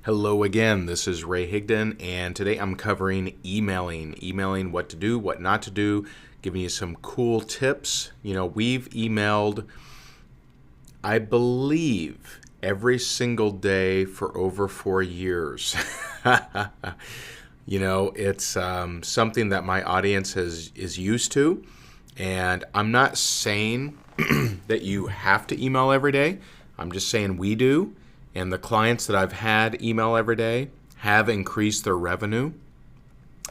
Hello again, this is Ray Higdon, and today I'm covering emailing, what to do, what not to do, giving you some cool tips. We've emailed, I believe, every single day for over 4 years. It's something that my audience is used to, and I'm not saying that you have to email every day. I'm just saying we do. And the clients that I've had email every day have increased their revenue.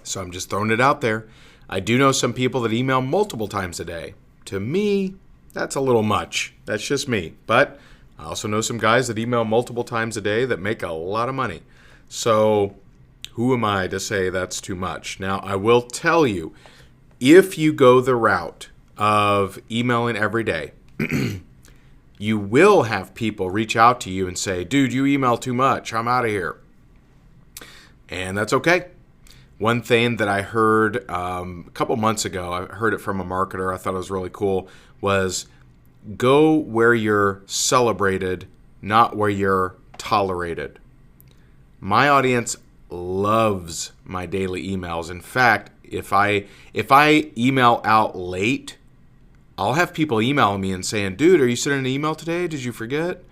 So I'm just throwing it out there. I do know some people that email multiple times a day. To me, that's a little much. That's just me. But I also know some guys that email multiple times a day that make a lot of money. So who am I to say that's too much? Now, I will tell you, if you go the route of emailing every day, you will have people reach out to you and say, dude, you email too much. I'm out of here. And that's okay. One thing that I heard a couple months ago, I heard it from a marketer, I thought it was really cool, was go where you're celebrated, not where you're tolerated. My audience loves my daily emails. In fact, if I email out late, I'll have people emailing me and saying, dude, are you sending an email today? Did you forget?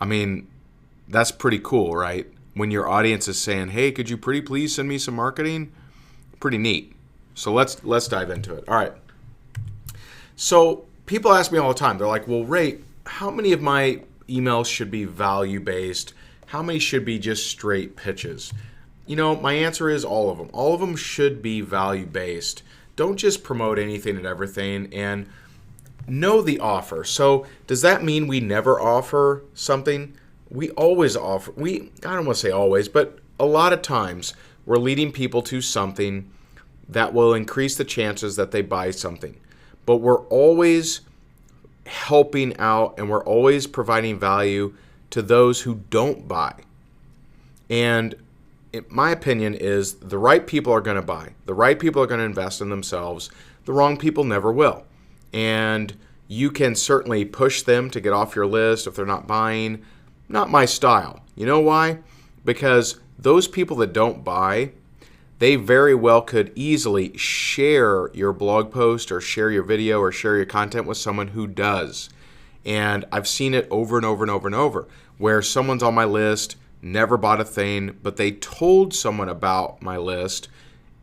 I mean, that's pretty cool, right? When your audience is saying, hey, could you pretty please send me some marketing? Pretty neat. So let's dive into it. All right. So people ask me all the time, they're like, well, Ray, how many of my emails should be value-based? How many should be just straight pitches? My answer is all of them. All of them should be value-based. Don't just promote anything and everything, and know the offer. So does that mean we never offer something? We always offer. I don't want to say always, but a lot of times we're leading people to something that will increase the chances that they buy something. But we're always helping out and we're always providing value to those who don't buy. And my opinion is the right people are going to buy. The right people are going to invest in themselves. The wrong people never will. And you can certainly push them to get off your list if they're not buying. Not my style. You know why? Because those people that don't buy, they very well could easily share your blog post or share your video or share your content with someone who does. And I've seen it over and over and over and over, where someone's on my list, never bought a thing, but they told someone about my list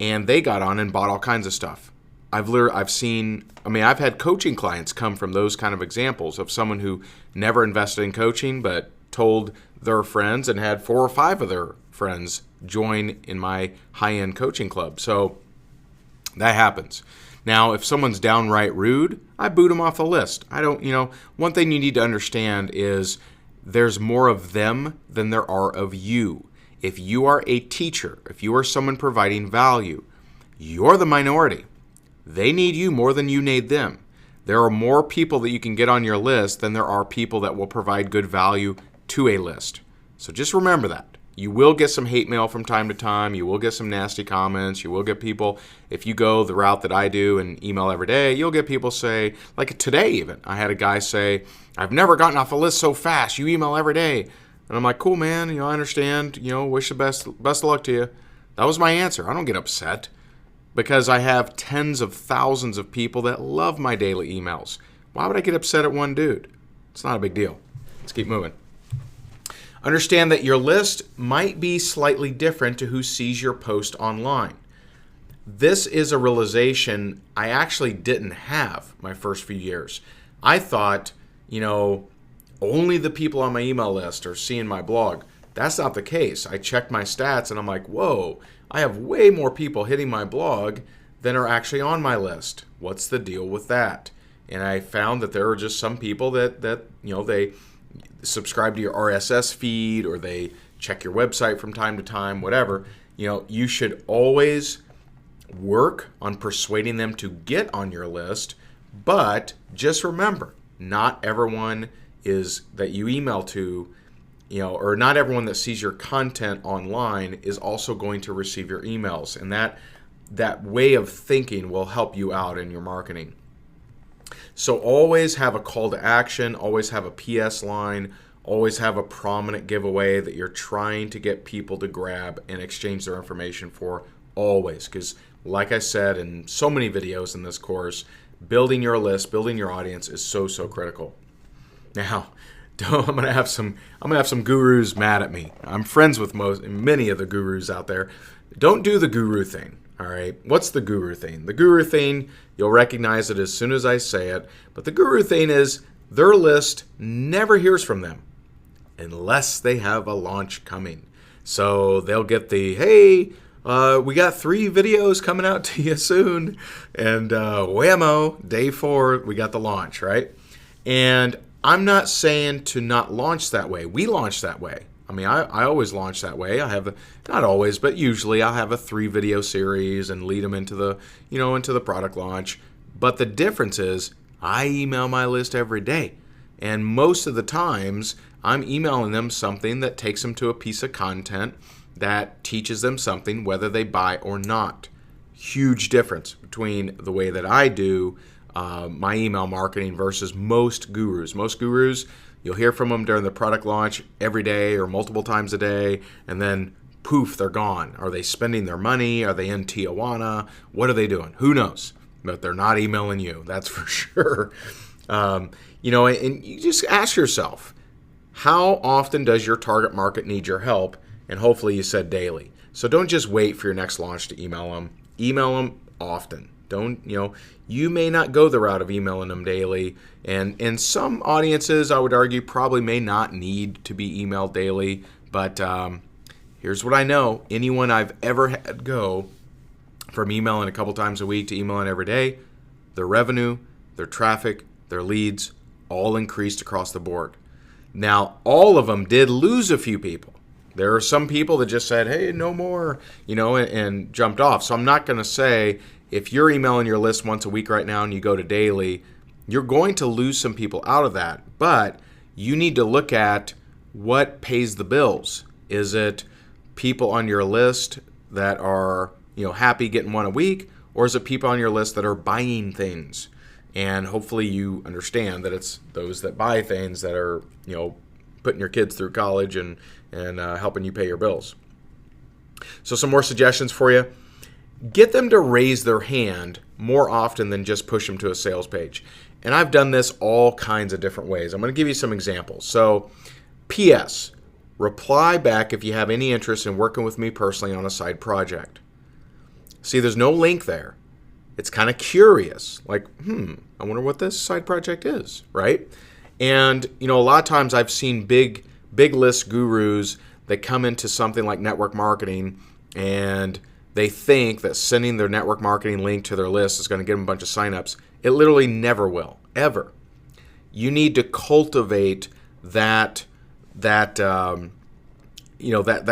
and they got on and bought all kinds of stuff. I've had coaching clients come from those kind of examples of someone who never invested in coaching but told their friends and had 4 or 5 of their friends join in my high-end coaching club. So that happens. Now, if someone's downright rude, I boot them off the list. One thing you need to understand is there's more of them than there are of you. If you are a teacher, if you are someone providing value, you're the minority. They need you more than you need them. There are more people that you can get on your list than there are people that will provide good value to a list. So just remember that. You will get some hate mail from time to time. You will get some nasty comments. You will get people, if you go the route that I do and email every day, you'll get people say, like today even, I had a guy say, I've never gotten off a list so fast. You email every day. And I'm like, cool, man. I understand. Wish the best of luck to you. That was my answer. I don't get upset, because I have tens of thousands of people that love my daily emails. Why would I get upset at one dude? It's not a big deal. Let's keep moving. Understand that your list might be slightly different to who sees your post online. This is a realization I actually didn't have my first few years. I thought, only the people on my email list are seeing my blog. That's not the case. I checked my stats and I'm like, whoa, I have way more people hitting my blog than are actually on my list. What's the deal with that? And I found that there are just some people that they subscribe to your RSS feed or they check your website from time to time, whatever. You should always work on persuading them to get on your list, but just remember, not everyone is that you email to, or not everyone that sees your content online is also going to receive your emails. And that way of thinking will help you out in your marketing. So always have a call to action, always have a PS line, Always have a prominent giveaway that you're trying to get people to grab and exchange their information for, always. Because like I said in so many videos in this course, building your list, building your audience is so, so critical. Now, I'm gonna have some gurus mad at me. I'm friends with many of the gurus out there. Don't do the guru thing. All right. What's the guru thing? The guru thing, you'll recognize it as soon as I say it. But the guru thing is their list never hears from them unless they have a launch coming. So they'll get the, hey, we got 3 videos coming out to you soon. And whammo, day 4, we got the launch, right? And I'm not saying to not launch that way. We launch that way. I mean, I always launch that way. I have not always, but usually I'll have a 3 video series and lead them into the product launch. But the difference is I email my list every day. And most of the times I'm emailing them something that takes them to a piece of content that teaches them something, whether they buy or not. Huge difference between the way that I do my email marketing versus most gurus. Most gurus, you'll hear from them during the product launch every day or multiple times a day, and then poof, they're gone. Are they spending their money? Are they in Tijuana? What are they doing? Who knows? But they're not emailing you, that's for sure. And you just ask yourself, how often does your target market need your help? And hopefully you said daily. So don't just wait for your next launch to email them. Email them often. You may not go the route of emailing them daily. And some audiences, I would argue, probably may not need to be emailed daily. But here's what I know. Anyone I've ever had go from emailing a couple times a week to emailing every day, their revenue, their traffic, their leads, all increased across the board. Now, all of them did lose a few people. There are some people that just said, hey, no more, and jumped off. So I'm not going to say, if you're emailing your list once a week right now and you go to daily, you're going to lose some people out of that. But you need to look at what pays the bills. Is it people on your list that are, happy getting one a week, or is it people on your list that are buying things? And hopefully you understand that it's those that buy things that are, putting your kids through college and helping you pay your bills. So some more suggestions for you. Get them to raise their hand more often than just push them to a sales page. And I've done this all kinds of different ways. I'm going to give you some examples. So, P.S. Reply back if you have any interest in working with me personally on a side project. See, there's no link there. It's kind of curious. Like, I wonder what this side project is, right? And, a lot of times I've seen big list gurus that come into something like network marketing and they think that sending their network marketing link to their list is going to get them a bunch of signups. It literally never will, ever. You need to cultivate that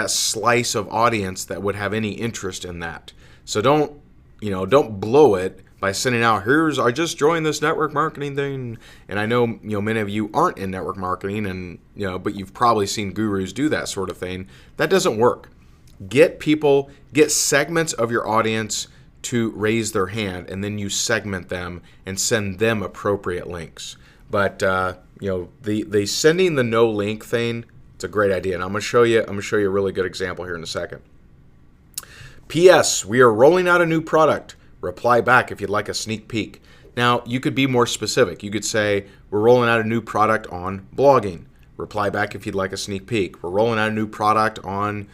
slice of audience that would have any interest in that. So don't blow it by sending out, I just joined this network marketing thing. And I know, many of you aren't in network marketing and, but you've probably seen gurus do that sort of thing. That doesn't work. Get segments of your audience to raise their hand, and then you segment them and send them appropriate links. But the sending the no link thing, it's a great idea, and I'm going to show you a really good example here in a second. P.S. We are rolling out a new product. Reply back if you'd like a sneak peek. Now, you could be more specific. You could say, we're rolling out a new product on blogging. Reply back if you'd like a sneak peek. We're rolling out a new product on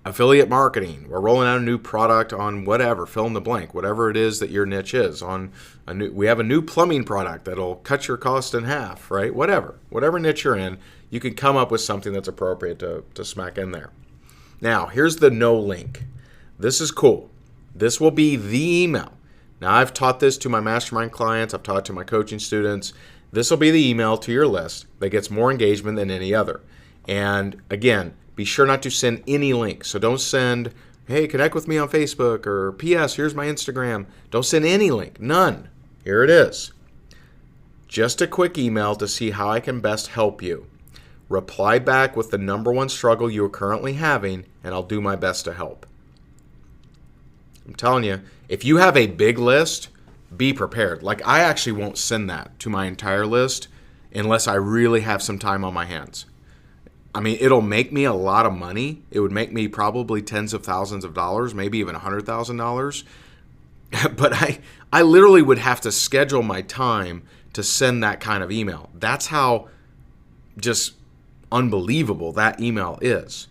affiliate marketing. We're rolling out a new product on whatever, fill in the blank, whatever it is that your niche is. We have a new plumbing product that'll cut your cost in half, right? Whatever niche you're in, you can come up with something that's appropriate to smack in there. Now, here's the no link. This is cool. This will be the email. Now, I've taught this to my mastermind clients. I've taught it to my coaching students. This will be the email to your list that gets more engagement than any other. And again, be sure not to send any links. So don't send, hey, connect with me on Facebook, or P.S., here's my Instagram. Don't send any link. None. Here it is. Just a quick email to see how I can best help you. Reply back with the number one struggle you are currently having, and I'll do my best to help. I'm telling you, if you have a big list, be prepared. Like, I actually won't send that to my entire list. unless I really have some time on my hands. I mean, it'll make me a lot of money. It would make me probably tens of thousands of dollars, maybe even $100,000. But I literally would have to schedule my time to send that kind of email. That's how just unbelievable that email is.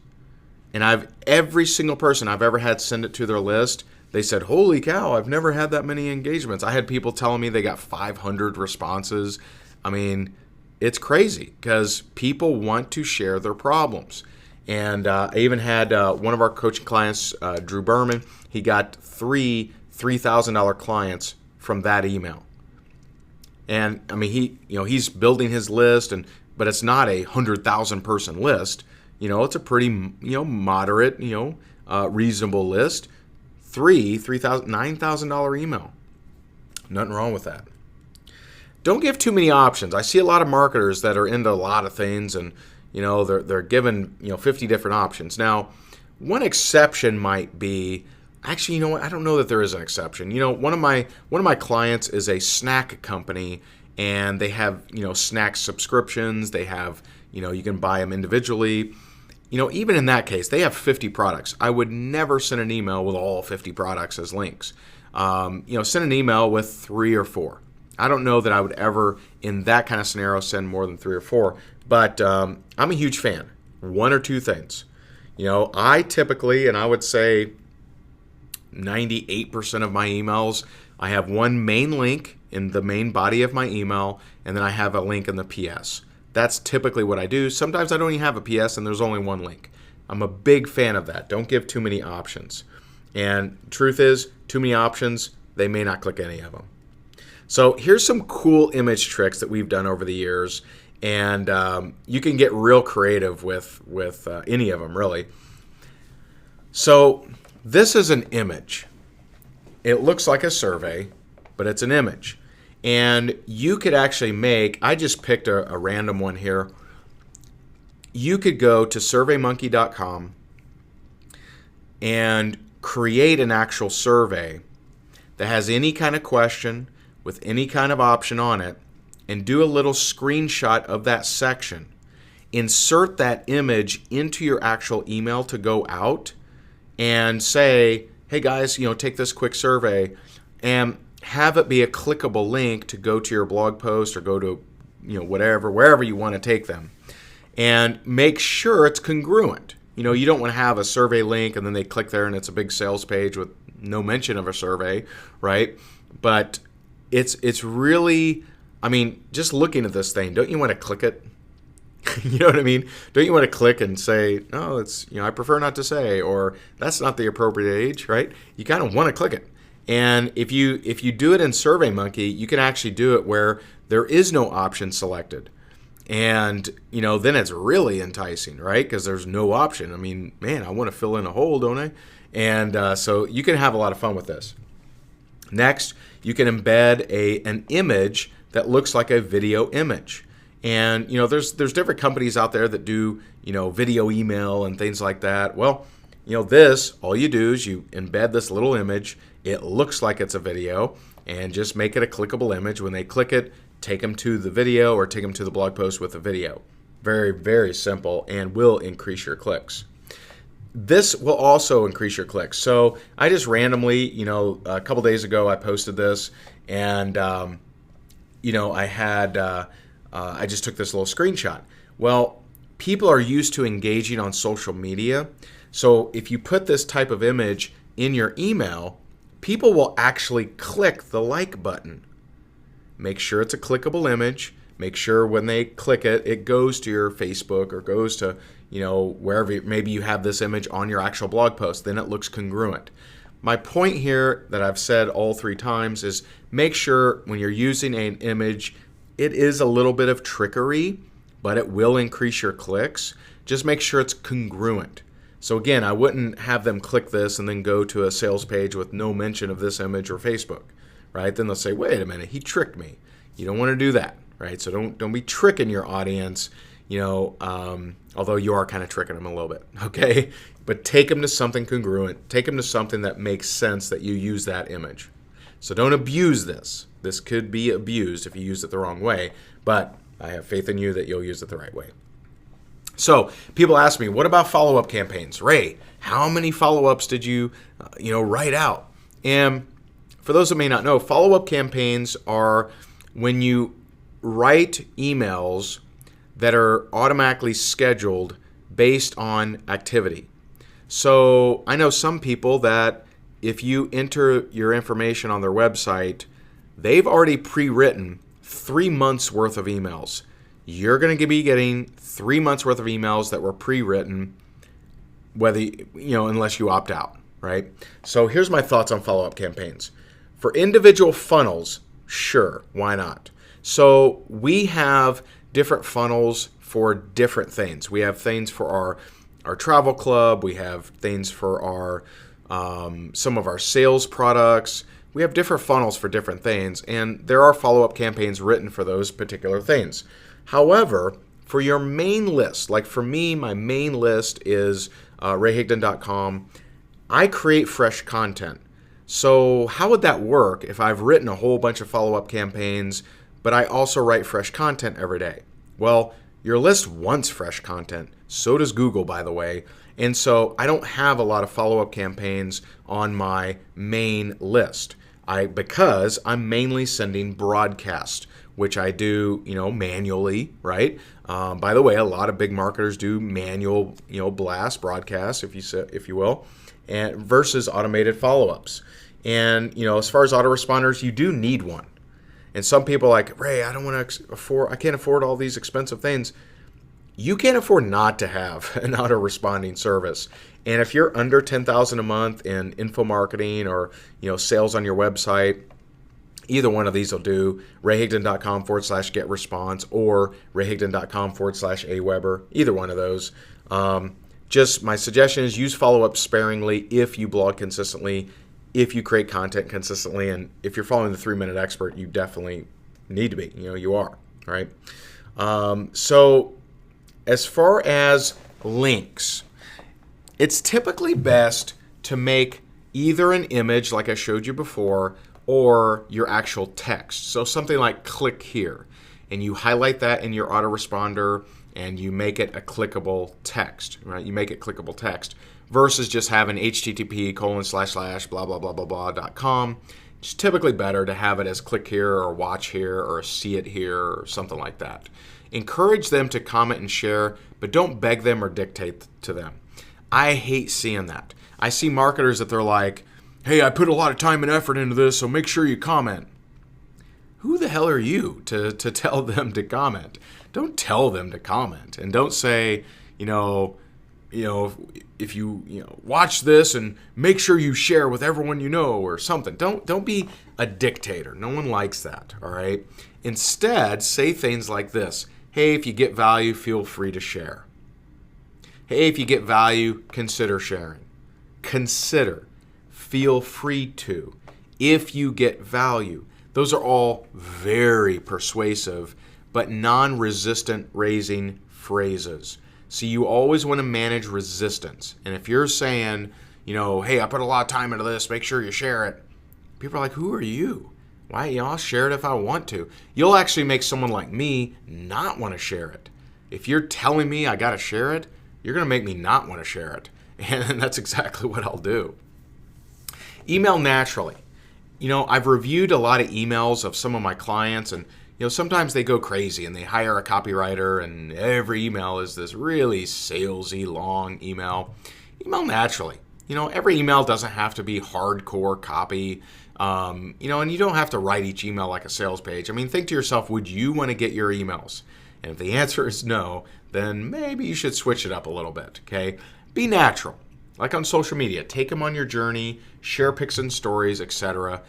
And every single person I've ever had send it to their list, they said, holy cow, I've never had that many engagements. I had people telling me they got 500 responses. I mean, it's crazy because people want to share their problems. And I even had one of our coaching clients, Drew Berman, he got three $3,000 clients from that email. And I mean, he's building his list, but it's not a 100,000 person list. It's a pretty moderate, reasonable list. $9,000 email. Nothing wrong with that. Don't give too many options. I see a lot of marketers that are into a lot of things, and they're given 50 different options. Now, one exception might be, actually, you know what? I don't know that there is an exception. One of my clients is a snack company, and they have snack subscriptions. They have you can buy them individually. Even in that case, they have 50 products. I would never send an email with all 50 products as links. Send an email with 3 or 4. I don't know that I would ever, in that kind of scenario, send more than 3 or 4. But I'm a huge fan. 1 or 2 things. I typically, and I would say 98% of my emails, I have one main link in the main body of my email, and then I have a link in the PS. That's typically what I do. Sometimes I don't even have a PS and there's only one link. I'm a big fan of that. Don't give too many options. And truth is, too many options, they may not click any of them. So here's some cool image tricks that we've done over the years. And you can get real creative with any of them, really. So this is an image. It looks like a survey, but it's an image. And you could actually I just picked a random one here. You could go to surveymonkey.com and create an actual survey that has any kind of question with any kind of option on it, and do a little screenshot of that section. Insert that image into your actual email to go out and say, hey guys, take this quick survey, and have it be a clickable link to go to your blog post or go to, wherever you want to take them. And make sure it's congruent. You don't want to have a survey link and then they click there and it's a big sales page with no mention of a survey, right? But it's really, just looking at this thing, don't you want to click it? You know what I mean? Don't you want to click and say, no, it's, I prefer not to say, or that's not the appropriate age, right? You kind of want to click it. And if you do it in SurveyMonkey, you can actually do it where there is no option selected. And, then it's really enticing, right? Because there's no option. I want to fill in a hole, don't I? And so you can have a lot of fun with this. Next, you can embed an image that looks like a video image. And, there's different companies out there that do, video email and things like that. Well, all you do is you embed this little image. It looks like it's a video, and just make it a clickable image. When they click it, take them to the video or take them to the blog post with the video. Very, very simple, and will increase your clicks. This will also increase your clicks. So I just randomly, a couple days ago, I posted this, and, I just took this little screenshot. Well, people are used to engaging on social media. So if you put this type of image in your email, people will actually click the like button. Make sure it's a clickable image. Make sure when they click it, it goes to your Facebook or goes to, wherever maybe you have this image on your actual blog post. Then it looks congruent. My point here that I've said all 3 times is make sure when you're using an image, it is a little bit of trickery, but it will increase your clicks. Just make sure it's congruent. So again, I wouldn't have them click this and then go to a sales page with no mention of this image or Facebook, right? Then they'll say, wait a minute, he tricked me. You don't want to do that, right? So don't be tricking your audience, although you are kind of tricking them a little bit, okay? But take them to something congruent. Take them to something that makes sense that you use that image. So don't abuse this. This could be abused if you use it the wrong way, but I have faith in you that you'll use it the right way. So people ask me, what about follow-up campaigns? Ray, how many follow-ups did you write out? And for those that may not know, follow-up campaigns are when you write emails that are automatically scheduled based on activity. So I know some people that if you enter your information on their website, they've already pre-written 3 months worth of emails. You're going to be getting 3 months worth of emails that were pre-written, unless you opt out, right? So here's my thoughts on follow-up campaigns. For individual funnels, sure, why not? So we have different funnels for different things. We have things for our travel club. We have things for our some of our sales products. We have different funnels for different things, and there are follow-up campaigns written for those particular things. However, for your main list, like for me, my main list is rayhigdon.com. I create fresh content. So how would that work if I've written a whole bunch of follow-up campaigns, but I also write fresh content every day? Well, your list wants fresh content. So does Google, by the way. And so I don't have a lot of follow-up campaigns on my main list because I'm mainly sending broadcast, which I do, manually, right? By the way, a lot of big marketers do manual, blast broadcasts, if you will, and versus automated follow-ups. And as far as autoresponders, you do need one. And some people are like, Ray, I can't afford all these expensive things. You can't afford not to have an auto-responding service. And if you're under $10,000 a month in info marketing or sales on your website, either one of these will do. rayhigdon.com/getresponse or rayhigdon.com/aweber. Either one of those. Just my suggestion is use follow-up sparingly if you blog consistently, if you create content consistently, and if you're following the 3-Minute Expert, you definitely need to be. You are, right? So as far as links, it's typically best to make either an image like I showed you before or your actual text. So something like click here, and you highlight that in your autoresponder and you make it a clickable text, right? You make it clickable text versus just having http:// It's typically better to have it as click here or watch here or see it here or something like that. Encourage them to comment and share, but don't beg them or dictate to them. I hate seeing that. I see marketers that they're like, hey, I put a lot of time and effort into this, so make sure you comment. Who the hell are you to tell them to comment? Don't tell them to comment, and don't say, if you watch this and make sure you share with everyone you know or something. Don't be a dictator. No one likes that, all right? Instead, say things like this. Hey, if you get value, feel free to share. Hey, if you get value, consider sharing. Consider. Feel free to. If you get value. Those are all very persuasive but non-resistant raising phrases. So you always want to manage resistance. And if you're saying, hey, I put a lot of time into this, make sure you share it. People are like, who are you? Why? I'll share it if I want to. You'll actually make someone like me not want to share it. If you're telling me I got to share it, you're going to make me not want to share it. And that's exactly what I'll do. Email naturally. I've reviewed a lot of emails of some of my clients, and sometimes they go crazy and they hire a copywriter and every email is this really salesy long email. Email naturally. Every email doesn't have to be hardcore copy. And you don't have to write each email like a sales page. Think to yourself, would you want to get your emails? And if the answer is no, then maybe you should switch it up a little bit, okay? Be natural. Like on social media, take them on your journey, share pics and stories, etc.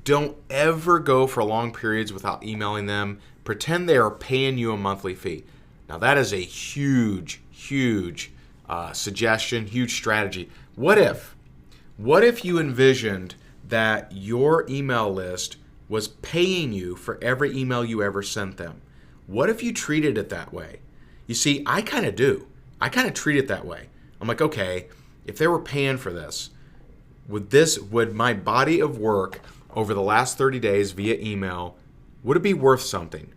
Don't ever go for long periods without emailing them. Pretend they are paying you a monthly fee. Now that is a huge suggestion, huge strategy. What if you envisioned that your email list was paying you for every email you ever sent them? What if you treated it that way? You see, I kind of do. I kind of treat it that way. I'm like, okay, if they were paying for this, would my body of work over the last 30 days via email, would it be worth something?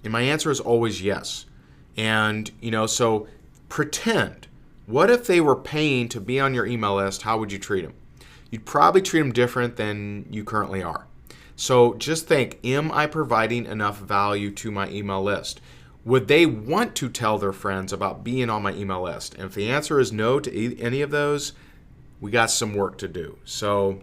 And my answer is always yes. And, so pretend. What if they were paying to be on your email list? How would you treat them? You'd probably treat them different than you currently are. So just think, am I providing enough value to my email list? Would they want to tell their friends about being on my email list? And if the answer is no to any of those, we got some work to do. So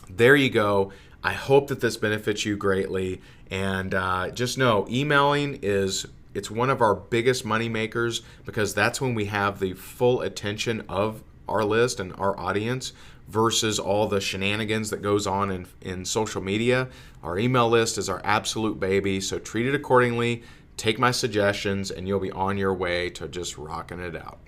there you go. I hope that this benefits you greatly. And just know, emailing it's one of our biggest money makers, because that's when we have the full attention of our list and our audience versus all the shenanigans that goes on in social media. Our email list is our absolute baby, so treat it accordingly. Take my suggestions, and you'll be on your way to just rocking it out.